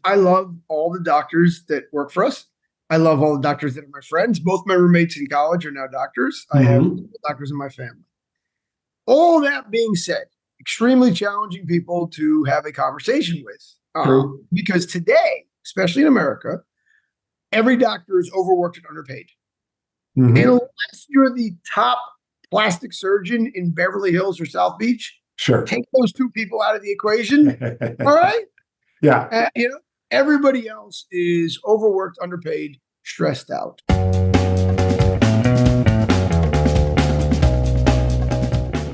I love all the doctors that work for us. I love all the doctors that are my friends. Both my roommates in college are now doctors. I have Hmm. doctors in my family. All that being said, extremely challenging people to have a conversation with. True. Because today, especially in America, every doctor is overworked and underpaid. Hmm. Unless you're the top plastic surgeon in Beverly Hills or South Beach, Sure. take those two people out of the equation. All right. Yeah. Everybody else is overworked, underpaid, stressed out.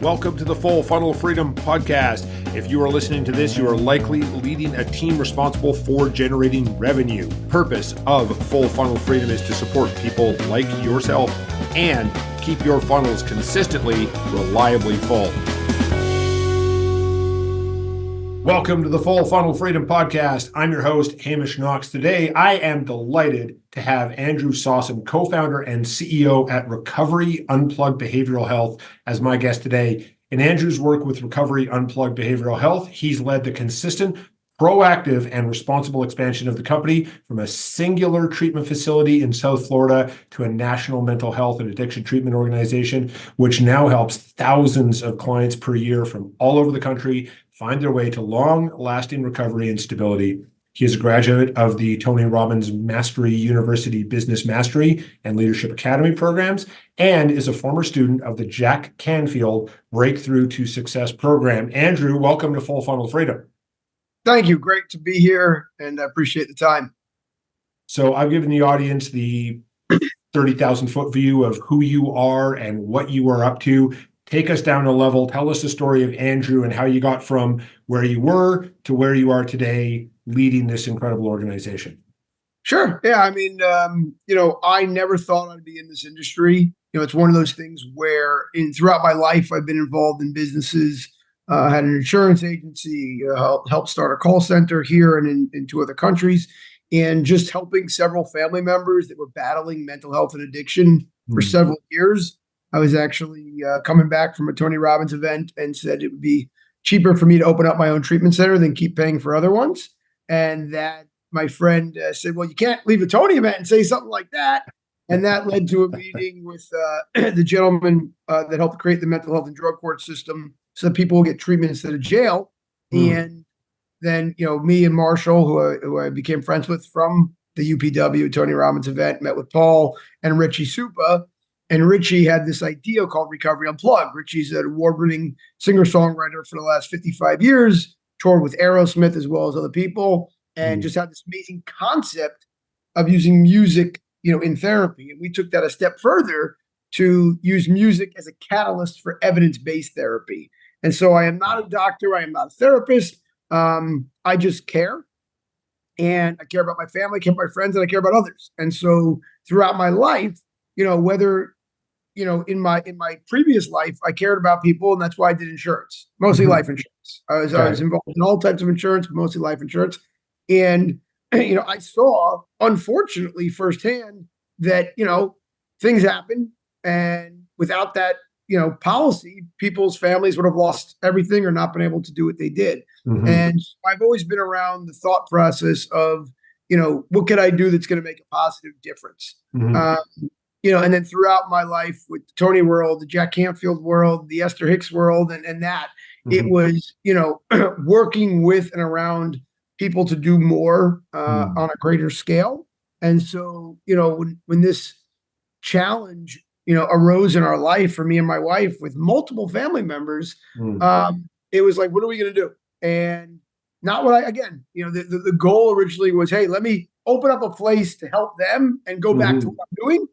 Welcome to the Full Funnel Freedom Podcast. If you are listening to this, you are likely leading a team responsible for generating revenue. Purpose of Full Funnel Freedom is to support people like yourself and keep your funnels consistently, reliably full. Welcome to the Full Funnel Freedom Podcast. I'm your host, Hamish Knox. Today, I am delighted to have Andrew Sossin, co-founder and CEO at Recovery Unplugged Behavioral Health, as my guest today. In Andrew's work with Recovery Unplugged Behavioral Health, he's led the consistent, proactive, and responsible expansion of the company from a singular treatment facility in South Florida to a national mental health and addiction treatment organization, which now helps thousands of clients per year from all over the country find their way to long-lasting recovery and stability. He is a graduate of the Tony Robbins Mastery University Business Mastery and Leadership Academy programs, and is a former student of the Jack Canfield Breakthrough to Success program. Andrew, welcome to Full Funnel Freedom. Thank you. Great to be here, and I appreciate the time. So I've given the audience the 30,000 foot view of who you are and what you are up to. Take us down a level. Tell us the story of Andrew and how you got from where you were to where you are today, leading this incredible organization. Sure. Yeah. I never thought I'd be in this industry. It's one of those things where throughout my life, I've been involved in businesses. Had an insurance agency, helped start a call center here and in two other countries, and just helping several family members that were battling mental health and addiction for several years. I was actually coming back from a Tony Robbins event and said it would be cheaper for me to open up my own treatment center than keep paying for other ones. And that my friend said, well, you can't leave a Tony event and say something like that. And that led to a meeting with the gentleman that helped create the mental health and drug court system so that people will get treatment instead of jail. And then, me and Marshall, who I became friends with from the UPW Tony Robbins event, met with Paul and Richie Supa. And Richie had this idea called Recovery Unplugged. Richie's an award-winning singer-songwriter for the last 55 years, toured with Aerosmith as well as other people, and just had this amazing concept of using music, in therapy. And we took that a step further to use music as a catalyst for evidence-based therapy. And so I am not a doctor. I am not a therapist. I just care. And I care about my family, I care about my friends, and I care about others. And so throughout my life, whether in my previous life, I cared about people, and that's why I did insurance, mostly life insurance. I was involved in all types of insurance, but mostly life insurance. And I saw, unfortunately, firsthand that things happen, and without that policy, people's families would have lost everything or not been able to do what they did. And I've always been around the thought process of what could I do that's going to make a positive difference. And then throughout my life with the Tony world, the Jack Canfield world, the Esther Hicks world, and that, it was, working with and around people to do more on a greater scale. And so, when this challenge, arose in our life for me and my wife with multiple family members, it was like, what are we going to do? And not what the goal originally was, hey, let me open up a place to help them and go back to what I'm doing.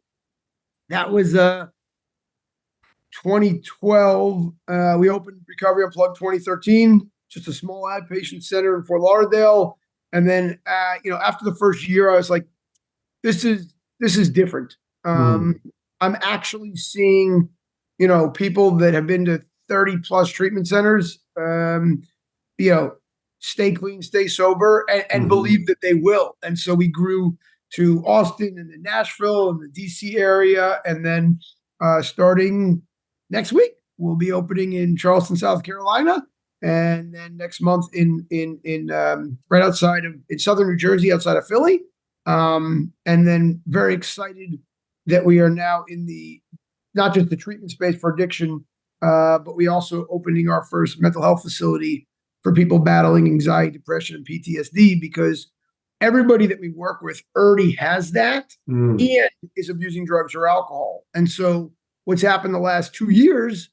That was 2012. We opened Recovery Unplugged 2013, just a small outpatient center in Fort Lauderdale. And then, after the first year, I was like, this is different. I'm actually seeing, people that have been to 30 plus treatment centers, stay clean, stay sober, and believe that they will. And so we grew to Austin and then Nashville and the DC area. And then starting next week, we'll be opening in Charleston, South Carolina. and then next month in right outside of in southern New Jersey, outside of Philly. And then very excited that we are now in the not just the treatment space for addiction, but we also opening our first mental health facility for people battling anxiety, depression, and PTSD, because everybody that we work with already has that and is abusing drugs or alcohol. And so what's happened the last 2 years,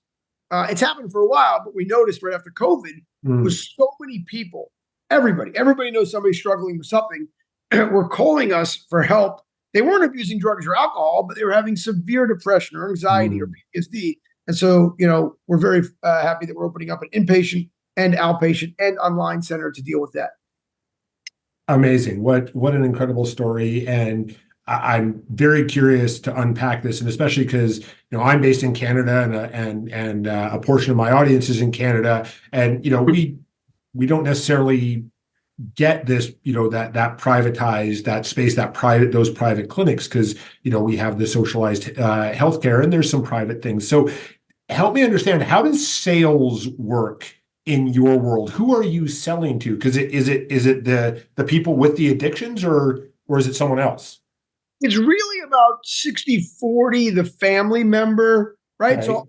it's happened for a while, but we noticed right after COVID was so many people, everybody knows somebody struggling with something, were calling us for help. They weren't abusing drugs or alcohol, but they were having severe depression or anxiety or PTSD. And so, we're very happy that we're opening up an inpatient and outpatient and online center to deal with that. Amazing. What an incredible story. And I'm very curious to unpack this, and especially because, I'm based in Canada and a portion of my audience is in Canada. And, we don't necessarily get this, that privatized, that space, those private clinics, because, we have the socialized healthcare and there's some private things. So help me understand, how does sales work in your world? Who are you selling to? Because is it the people with the addictions, or is it someone else? It's really about 60-40, the family member, right? Okay. So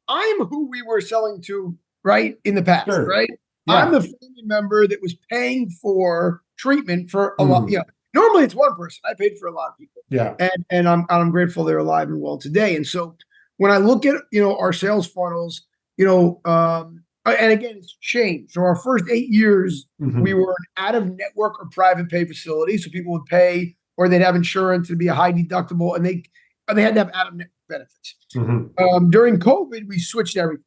I'm who we were selling to, right, in the past, sure. Right? Yeah. I'm the family member that was paying for treatment for a lot. Normally it's one person. I paid for a lot of people. Yeah. And I'm grateful they're alive and well today. And so when I look at, our sales funnels, and again, it's changed. So our first 8 years, we were an out-of-network or private pay facility. So people would pay, or they'd have insurance. It'd be a high deductible, and they had to have out-of-network benefits. During COVID, we switched everything.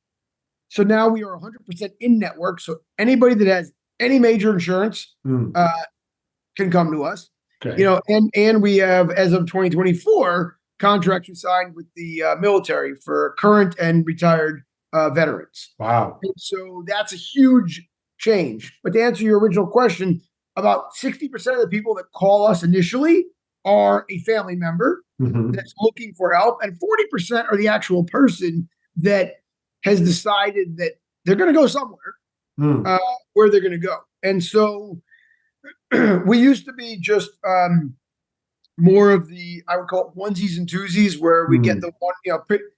So now we are 100% in-network. So anybody that has any major insurance can come to us. Okay. And we have, as of 2024, contracts we signed with the military for current and retired veterans. Wow. And so that's a huge change. But to answer your original question, about 60% of the people that call us initially are a family member that's looking for help, and 40% are the actual person that has decided that they're going to go somewhere where they're going to go. And so we used to be just more of the, I would call it onesies and twosies, where we get the one,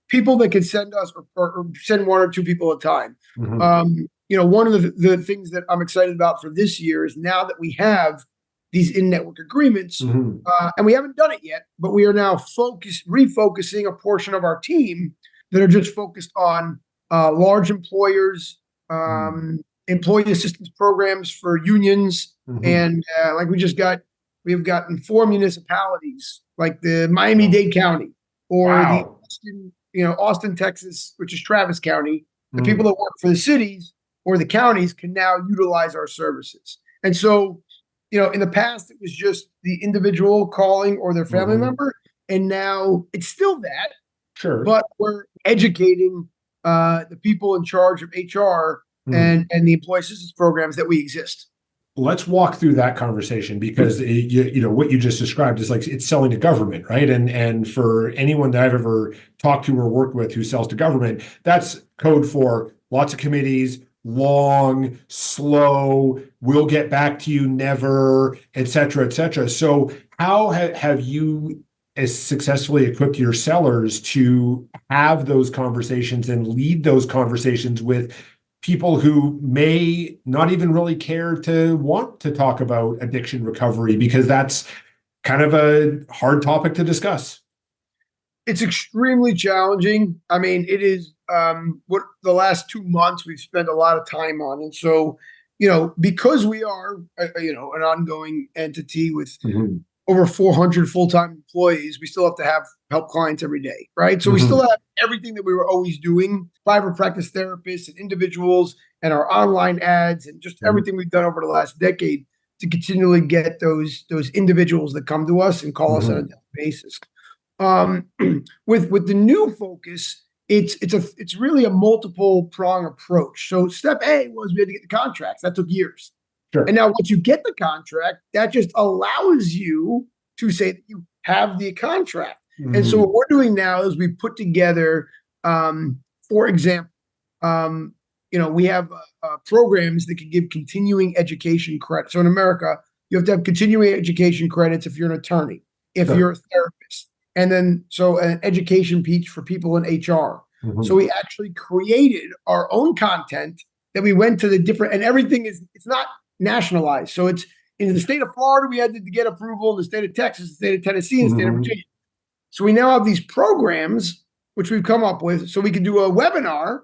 people that can send us or send one or two people at a time. One of the things that I'm excited about for this year is now that we have these in-network agreements, and we haven't done it yet, but we are now refocusing a portion of our team that are just focused on large employers, employee assistance programs for unions, and like we've gotten 4 municipalities, like the Miami-Dade County, or the Austin, Texas, which is Travis County. The people that work for the cities or the counties can now utilize our services. And so, in the past, it was just the individual calling or their family member, and now it's still that. Sure. But we're educating the people in charge of HR and the employee assistance programs that we exist. Let's walk through that conversation, because what you just described is like it's selling to government, right? And for anyone that I've ever talked to or worked with who sells to government, that's code for lots of committees, long, slow, we'll get back to you never, et cetera, et cetera. So how have you successfully equipped your sellers to have those conversations and lead those conversations with people who may not even really care to want to talk about addiction recovery, because that's kind of a hard topic to discuss? It's extremely challenging. I mean, it is what the last 2 months we've spent a lot of time on. And so, because we are, an ongoing entity with over 400 full-time employees, we still have to help clients every day, right? So we still have everything that we were always doing, private practice therapists and individuals, and our online ads, and just everything we've done over the last decade to continually get those individuals that come to us and call us on a daily basis. With the new focus, it's really a multiple prong approach. So step A was we had to get the contracts. That took years. Sure. And now once you get the contract, that just allows you to say that you have the contract. And so what we're doing now is we put together, for example, we have programs that can give continuing education credit. So in America, you have to have continuing education credits if you're an attorney, if Sure. you're a therapist, and then so an education piece for people in HR. So we actually created our own content that we went to the different, and everything it's not nationalized. So it's in the state of Florida, we had to get approval, in the state of Texas, the state of Tennessee, and the state of Virginia. So we now have these programs which we've come up with, so we can do a webinar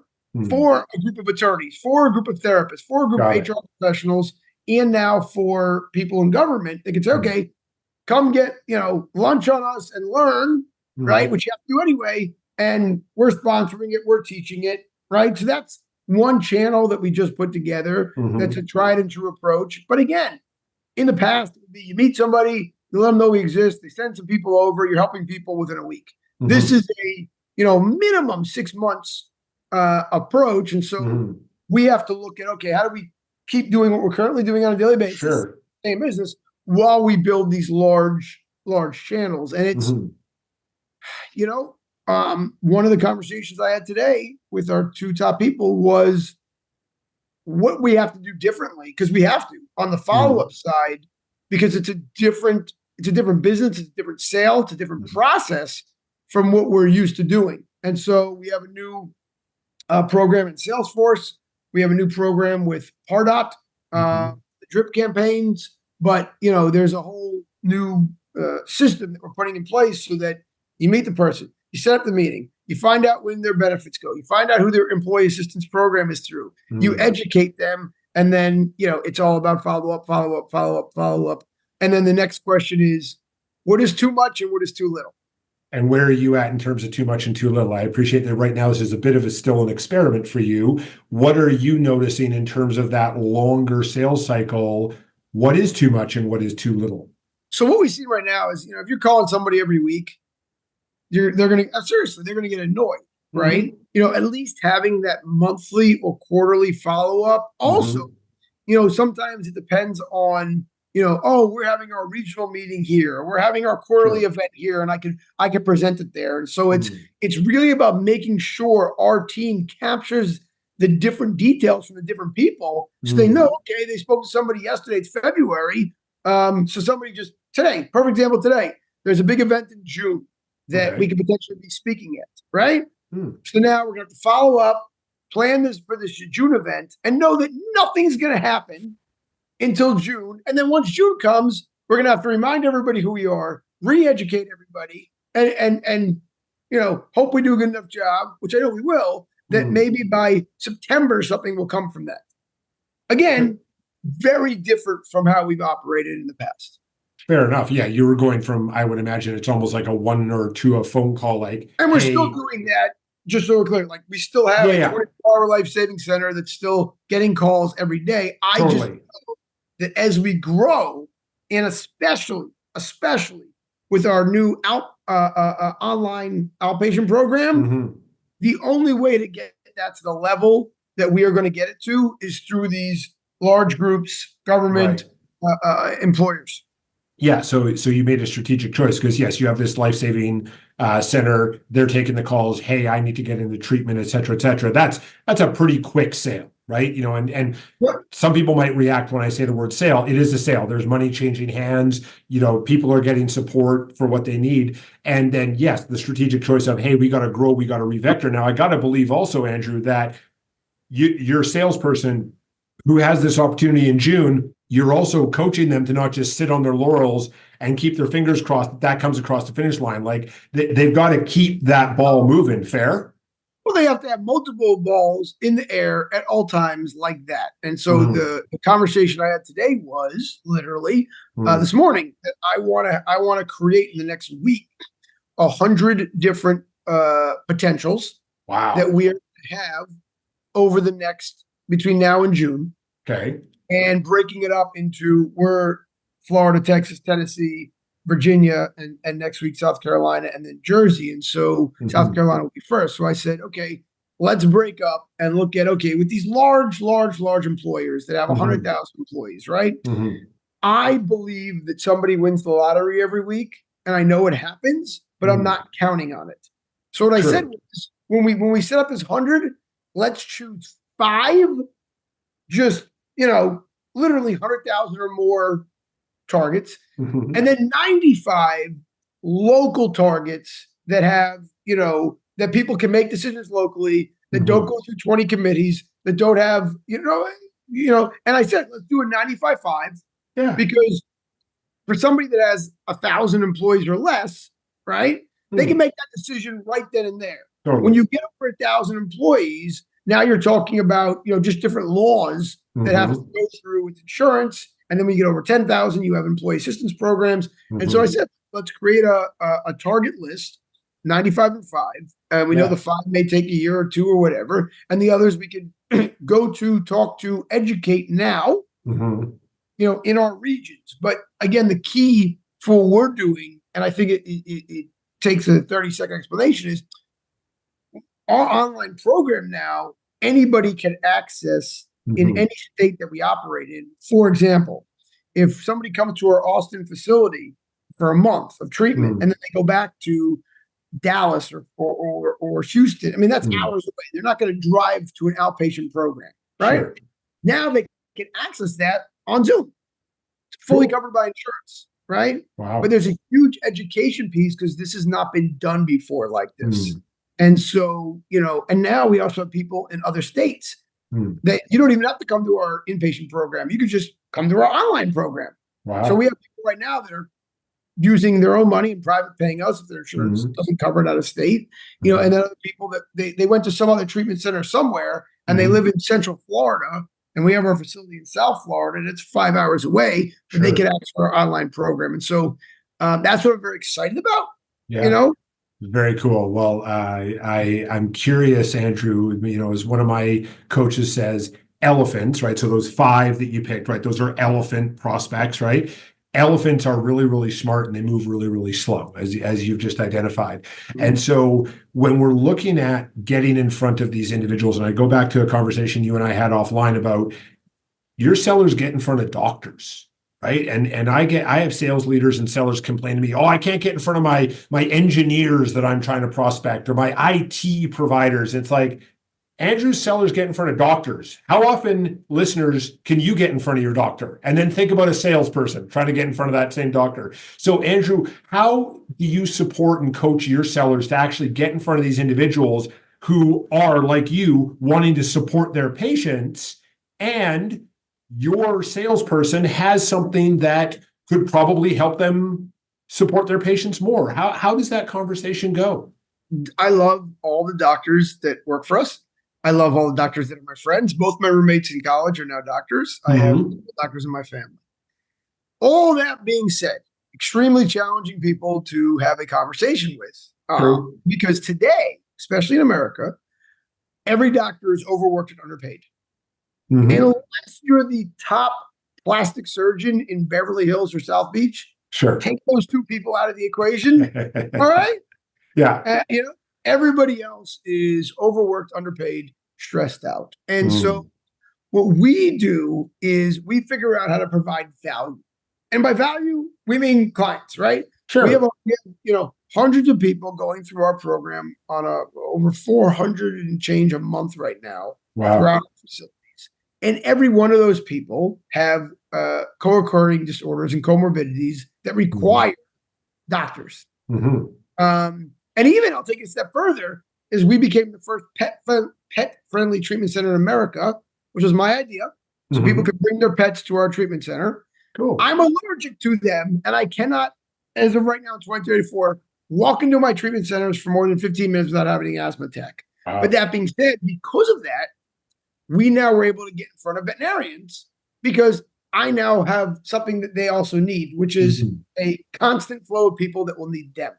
for a group of attorneys, for a group of therapists, for a group of HR professionals, and now for people in government. They can say, okay, come get lunch on us and learn, right? Which you have to do anyway. And we're sponsoring it, we're teaching it, right? So that's one channel that we just put together. That's a tried and true approach. But again, in the past, it would be you meet somebody, you let them know we exist, they send some people over, you're helping people within a week. This is a minimum 6 months approach. And so we have to look at, okay, how do we keep doing what we're currently doing on a daily basis, same business, while we build these large channels. And it's, one of the conversations I had today with our two top people was what we have to do differently, because we have to on the follow-up side, because it's a different business, it's a different sale, it's a different process from what we're used to doing. And so we have a new program in Salesforce. We have a new program with Pardot, the drip campaigns, but there's a whole new system that we're putting in place so that you meet the person, you set up the meeting, you find out when their benefits go, you find out who their employee assistance program is through, you educate them, and then it's all about follow up. And then the next question is, what is too much and what is too little? And where are you at in terms of too much and too little? I appreciate that right now this is a bit of still an experiment for you. What are you noticing in terms of that longer sales cycle? What is too much and what is too little? So what we see right now is, if you're calling somebody every week, they're going to get annoyed, right? At least having that monthly or quarterly follow-up. Also, sometimes it depends on, we're having our regional meeting here, or we're having our quarterly event here, and I can present it there. And so it's really about making sure our team captures the different details from the different people, so they know, okay, they spoke to somebody yesterday, it's February. So somebody just today, perfect example today, there's a big event in June that we could potentially be speaking at, right? So now we're going to have to follow up, plan this for this June event, and know that nothing's going to happen until June. And then once June comes, we're going to have to remind everybody who we are, re-educate everybody, and hope we do a good enough job, which I know we will, that maybe by September, something will come from that. Again, very different from how we've operated in the past. Fair enough. Yeah, you were going from, I would imagine it's almost like a 1 or 2 a phone call, and we're still doing that, just so we're clear. Like, we still have a 24-hour life saving center that's still getting calls every day. I just know that as we grow, and especially with our new online outpatient program, the only way to get that to the level that we are going to get it to is through these large groups, government, employers. Yeah, so you made a strategic choice because, yes, you have this life-saving center. They're taking the calls. Hey, I need to get into treatment, et cetera, et cetera. That's a pretty quick sale, right? And some people might react when I say the word sale. It is a sale. There's money changing hands. People are getting support for what they need. And then, yes, the strategic choice of, hey, we got to grow, we got to revector. Now, I got to believe also, Andrew, that you're a salesperson who has this opportunity in June. You're also coaching them to not just sit on their laurels and keep their fingers crossed that comes across the finish line. Like, they've got to keep that ball moving. Fair? Well, they have to have multiple balls in the air at all times like that. And so the conversation I had today was literally this morning that I want to create in the next week 100 different potentials that we are going to have over the next between now and June. Okay. And breaking it up into we're Florida, Texas, Tennessee, Virginia, and next week, South Carolina, and then Jersey. And so South Carolina will be first. So I said, okay, let's break up and look at, with these large employers that have 100,000 employees, right? I believe that somebody wins the lottery every week, and I know it happens, but I'm not counting on it. So what I said was, when we set up this 100, let's choose 5 just, literally 100,000 or more targets, Mhm. and then 95 local targets that have, that people can make decisions locally, that don't go through 20 committees, that don't have, and I said, let's do a 95-5 Yeah. because for somebody that has 1,000 employees or less, right, they can make that decision right then and there. Totally. When you get over 1,000 employees, now you're talking about, just different laws that have to go through with insurance. And then when you get over 10,000, you have employee assistance programs. And so I said, let's create a target list, 95 and 5. And we know the 5 may take a year or 2 or whatever. And the others we could go to, talk to, educate now, in our regions. But again, the key for what we're doing, and I think it takes a 30-second explanation, is our online program now, anybody can access in any state that we operate in. For example, if somebody comes to our Austin facility for a month of treatment and then they go back to Dallas or Houston, I mean, that's hours away. They're not going to drive to an outpatient program, right? Sure. Now they can access that on Zoom. It's fully covered by insurance, right? Wow. But there's a huge education piece because this has not been done before like this. And so, and now we also have people in other states that you don't even have to come to our inpatient program. You could just come to our online program. Wow. So we have people right now that are using their own money and private paying us if their insurance doesn't cover it out of state, and then other people that they went to some other treatment center somewhere and they live in Central Florida and we have our facility in South Florida and it's 5 hours away, but they can access our online program. And so that's what I'm very excited about, Very cool. Well, I'm curious, Andrew, as one of my coaches says, elephants, right? So those 5 that you picked, right? Those are elephant prospects, right? Elephants are really, really smart and they move really, really slow, as you've just identified. And so when we're looking at getting in front of these individuals, and I go back to a conversation you and I had offline about your sellers get in front of doctors, right? And I have sales leaders and sellers complain to me, oh, I can't get in front of my engineers that I'm trying to prospect or my IT providers. It's like, Andrew's sellers get in front of doctors. How often, listeners, can you get in front of your doctor? And then think about a salesperson trying to get in front of that same doctor. So, Andrew, how do you support and coach your sellers to actually get in front of these individuals who are, like you, wanting to support their patients, and your salesperson has something that could probably help them support their patients more? How does that conversation go? I love all the doctors that work for us. I love all the doctors that are my friends. Both my roommates in college are now doctors. I have doctors in my family. All that being said, extremely challenging people to have a conversation with. Because today, especially in America, every doctor is overworked and underpaid. And unless you're the top plastic surgeon in Beverly Hills or South Beach, take those 2 people out of the equation. All right? Yeah. Everybody else is overworked, underpaid, stressed out. And so what we do is we figure out how to provide value. And by value, we mean clients, right? Sure. We have hundreds of people going through our program on over 400 and change a month right now throughout our facilities. And every one of those people have co-occurring disorders and comorbidities that require doctors. And even I'll take it a step further, is we became the first pet-friendly treatment center in America, which was my idea. So people could bring their pets to our treatment center. Cool. I'm allergic to them, and I cannot, as of right now in 2034, walk into my treatment centers for more than 15 minutes without having an asthma attack. But that being said, because of that, we now were able to get in front of veterinarians because I now have something that they also need, which is a constant flow of people that will need them.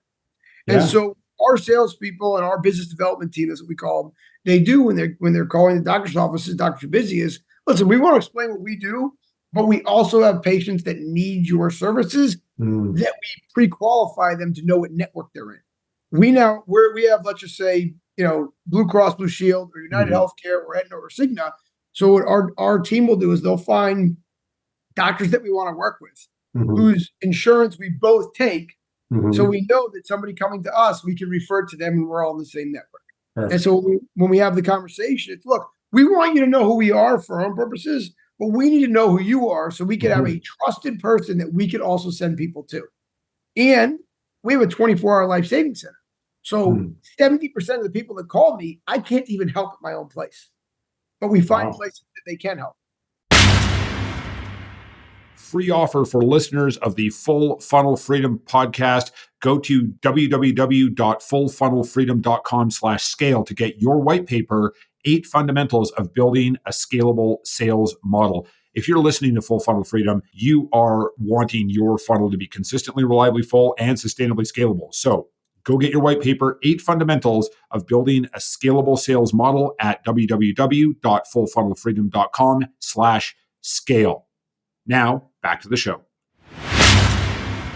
And so our salespeople and our business development team, that's what we call them, they do when they're calling the doctor's offices, doctors are busy, is, listen, we want to explain what we do, but we also have patients that need your services that we pre-qualify them to know what network they're in. We have, let's just say, Blue Cross Blue Shield or United Healthcare or Aetna or Cigna. So what our team will do is they'll find doctors that we want to work with, whose insurance we both take. So we know that somebody coming to us, we can refer to them and we're all in the same network. And so when we have the conversation, it's, look, we want you to know who we are for our own purposes, but we need to know who you are so we can have a trusted person that we can also send people to. And we have a 24-hour life savings center. So 70% of the people that call me, I can't even help at my own place. But we find places that they can help. Free offer for listeners of the Full Funnel Freedom podcast. Go to www.fullfunnelfreedom.com/scale to get your white paper, 8 fundamentals of building a scalable sales model. If you're listening to Full Funnel Freedom, you are wanting your funnel to be consistently, reliably full and sustainably scalable. So go get your white paper, 8 fundamentals of building a scalable sales model at www.fullfunnelfreedom.com/scale. Now, back to the show.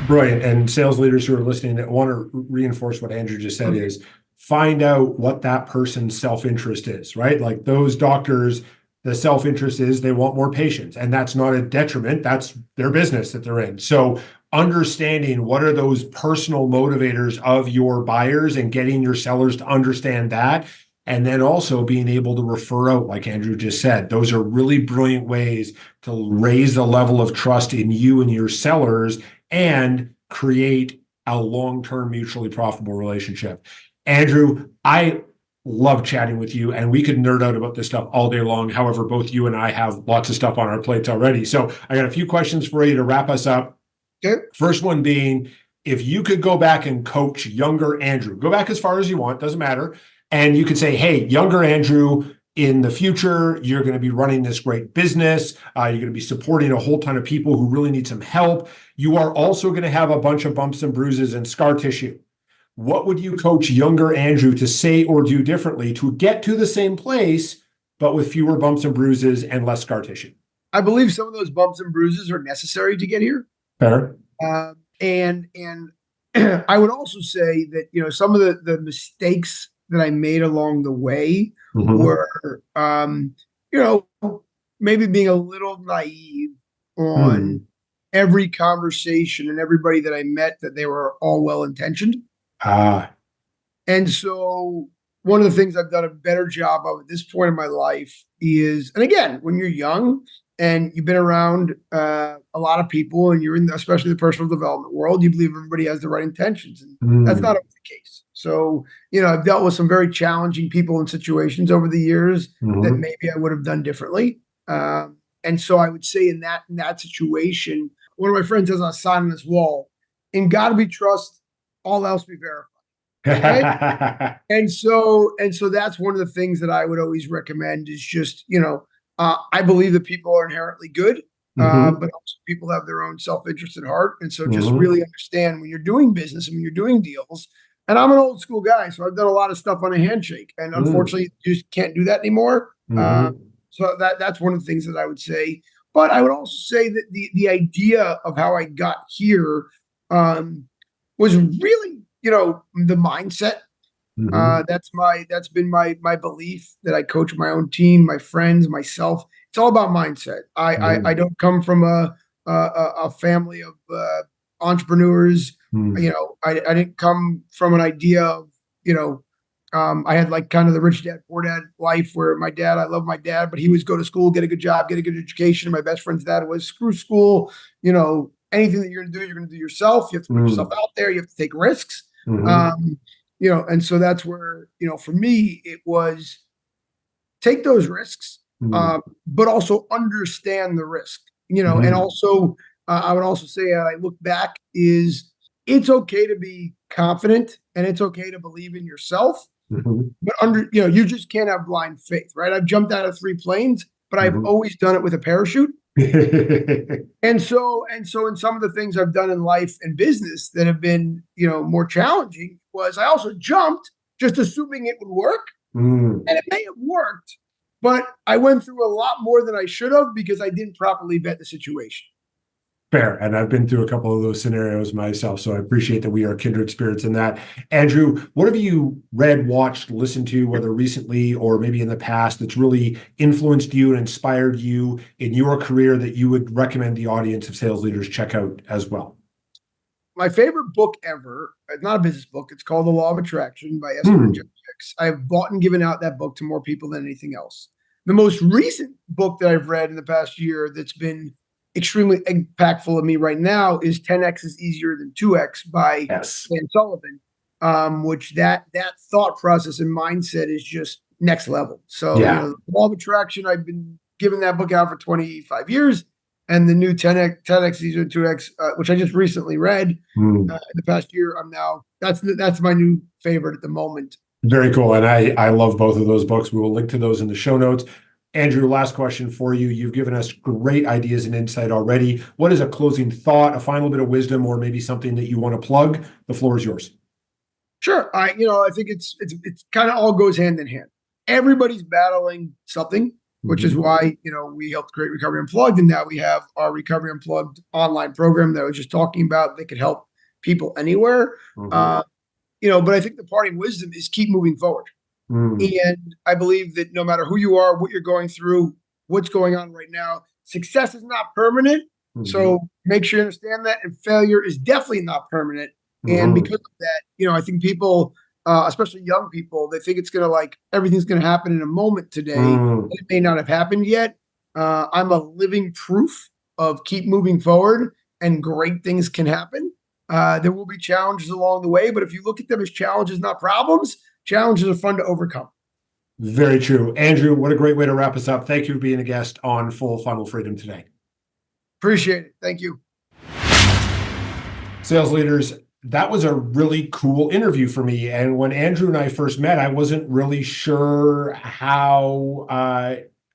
Brilliant. And sales leaders who are listening that want to reinforce what Andrew just said is find out what that person's self-interest is, right? Like those doctors, the self-interest is they want more patients, and that's not a detriment. That's their business that they're in. So understanding what are those personal motivators of your buyers and getting your sellers to understand that. And then also being able to refer out, like Andrew just said, those are really brilliant ways to raise the level of trust in you and your sellers and create a long-term mutually profitable relationship. Andrew, I love chatting with you, and we could nerd out about this stuff all day long. However, both you and I have lots of stuff on our plates already. So I got a few questions for you to wrap us up. Okay. First one being, if you could go back and coach younger Andrew, go back as far as you want, doesn't matter. And you could say, hey, younger Andrew, in the future, you're going to be running this great business. You're going to be supporting a whole ton of people who really need some help. You are also going to have a bunch of bumps and bruises and scar tissue. What would you coach younger Andrew to say or do differently to get to the same place, but with fewer bumps and bruises and less scar tissue? I believe some of those bumps and bruises are necessary to get here. Fair. And I would also say that, some of the mistakes that I made along the way were, maybe being a little naive on every conversation and everybody that I met, that they were all well-intentioned. And so one of the things I've done a better job of at this point in my life is, and again, when you're young and you've been around a lot of people and you're in, especially the personal development world, you believe everybody has the right intentions. And that's not always the case. So, I've dealt with some very challenging people and situations over the years that maybe I would have done differently. And so I would say in that situation, one of my friends has a sign on his wall: "In God we trust, all else we verify." Right? and so that's one of the things that I would always recommend is just, I believe that people are inherently good, but also people have their own self-interest at heart. And so just really understand when you're doing business and when you're doing deals. And I'm an old school guy, so I've done a lot of stuff on a handshake, and unfortunately, you just can't do that anymore. So that's one of the things that I would say. But I would also say that the idea of how I got here was really, the mindset. That's been my belief, that I coach my own team, my friends, myself. It's all about mindset. I don't come from a family of entrepreneurs. I didn't come from an idea of, I had like kind of the rich dad, poor dad life, where I love my dad, but he was go to school, get a good job, get a good education. My best friend's dad was screw school. Anything that you're going to do yourself. You have to put yourself out there. You have to take risks. And so that's where, for me, it was take those risks, but also understand the risk, and also, I would also say, I look back, is it's okay to be confident and it's okay to believe in yourself, but you just can't have blind faith, right? I've jumped out of 3 planes, but I've always done it with a parachute. And so in some of the things I've done in life and business that have been, more challenging, was I also jumped just assuming it would work. And it may have worked, but I went through a lot more than I should have because I didn't properly vet the situation. Fair. And I've been through a couple of those scenarios myself. So I appreciate that we are kindred spirits in that. Andrew, what have you read, watched, listened to, whether recently or maybe in the past, that's really influenced you and inspired you in your career that you would recommend the audience of sales leaders check out as well? My favorite book ever, it's not a business book. It's called The Law of Attraction by Esther Hicks. I've bought and given out that book to more people than anything else. The most recent book that I've read in the past year that's been extremely impactful on me right now is 10X is Easier Than 2X by Yes. Dan Sullivan, which that thought process and mindset is just next level. So, Yeah. Law of Attraction, I've been giving that book out for 25 years. And the new 10X Easier Than 2X, which I just recently read in the past year, that's my new favorite at the moment. Very cool. And I love both of those books. We will link to those in the show notes. Andrew, last question for you. You've given us great ideas and insight already. What is a closing thought, a final bit of wisdom, or maybe something that you want to plug? The floor is yours. Sure. I think it's kind of all goes hand in hand. Everybody's battling something, which is why, we helped create Recovery Unplugged. And now we have our Recovery Unplugged online program that I was just talking about that could help people anywhere. But I think the parting wisdom is keep moving forward. And I believe that no matter who you are, what you're going through, what's going on right now, success is not permanent. So make sure you understand that. And failure is definitely not permanent. And because of that, I think people, especially young people, they think it's going to everything's going to happen in a moment today. It may not have happened yet. I'm a living proof of keep moving forward and great things can happen. There will be challenges along the way, but if you look at them as challenges, not problems, challenges are fun to overcome. Very true. Andrew, what a great way to wrap us up. Thank you for being a guest on Full Funnel Freedom today. Appreciate it. Thank you. Sales leaders, that was a really cool interview for me. And when Andrew and I first met, I wasn't really sure how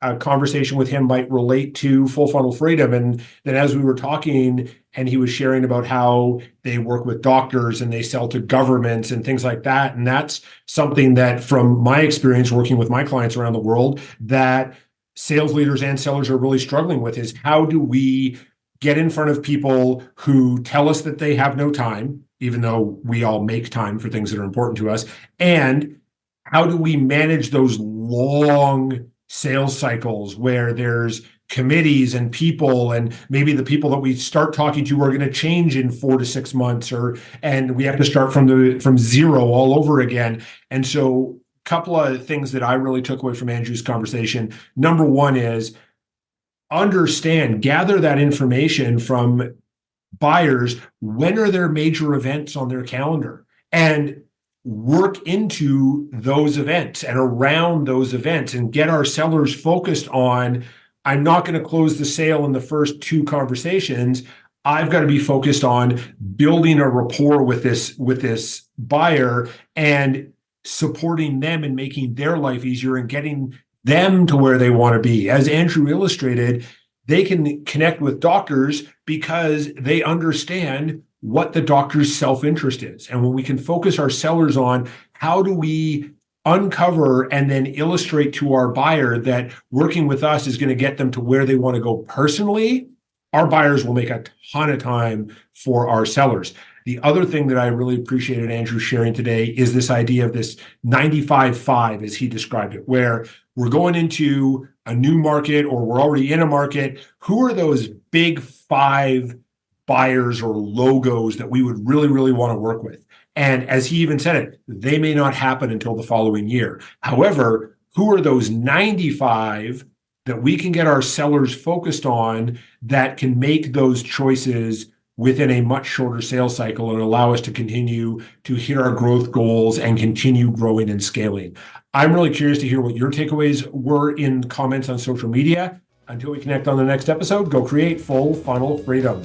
a conversation with him might relate to Full Funnel Freedom. And then as we were talking and he was sharing about how they work with doctors and they sell to governments and things like that. And that's something that from my experience working with my clients around the world that sales leaders and sellers are really struggling with is how do we get in front of people who tell us that they have no time, even though we all make time for things that are important to us. And how do we manage those long sales cycles where there's committees and people, and maybe the people that we start talking to are going to change in 4 to 6 months, and we have to start from zero all over again. And so a couple of things that I really took away from Andrew's conversation. Number one is gather that information from buyers. When are their major events on their calendar? And work into those events and around those events and get our sellers focused on, I'm not going to close the sale in the first 2 conversations. I've got to be focused on building a rapport with this buyer and supporting them and making their life easier and getting them to where they want to be. As Andrew illustrated, they can connect with doctors because they understand what the doctor's self-interest is. And when we can focus our sellers on how do we uncover and then illustrate to our buyer that working with us is going to get them to where they want to go personally, our buyers will make a ton of time for our sellers. The other thing that I really appreciated Andrew sharing today is this idea of this 95-5, as he described it, where we're going into a new market or we're already in a market. Who are those big 5 buyers or logos that we would really, really want to work with? And as he even said it, they may not happen until the following year. However, who are those 95 that we can get our sellers focused on that can make those choices within a much shorter sales cycle and allow us to continue to hit our growth goals and continue growing and scaling? I'm really curious to hear what your takeaways were in comments on social media. Until we connect on the next episode, go create Full Funnel Freedom.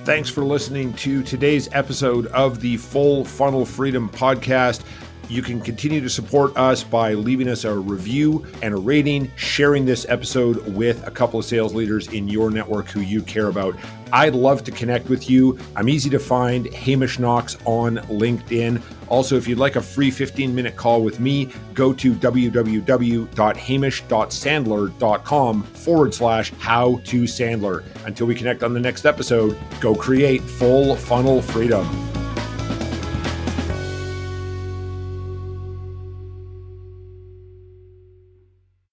Thanks for listening to today's episode of the Full Funnel Freedom podcast. You can continue to support us by leaving us a review and a rating, sharing this episode with a couple of sales leaders in your network who you care about. I'd love to connect with you. I'm easy to find, Hamish Knox on LinkedIn. Also, if you'd like a free 15-minute call with me, go to www.hamish.sandler.com/how-to-sandler. Until we connect on the next episode, go create Full Funnel Freedom.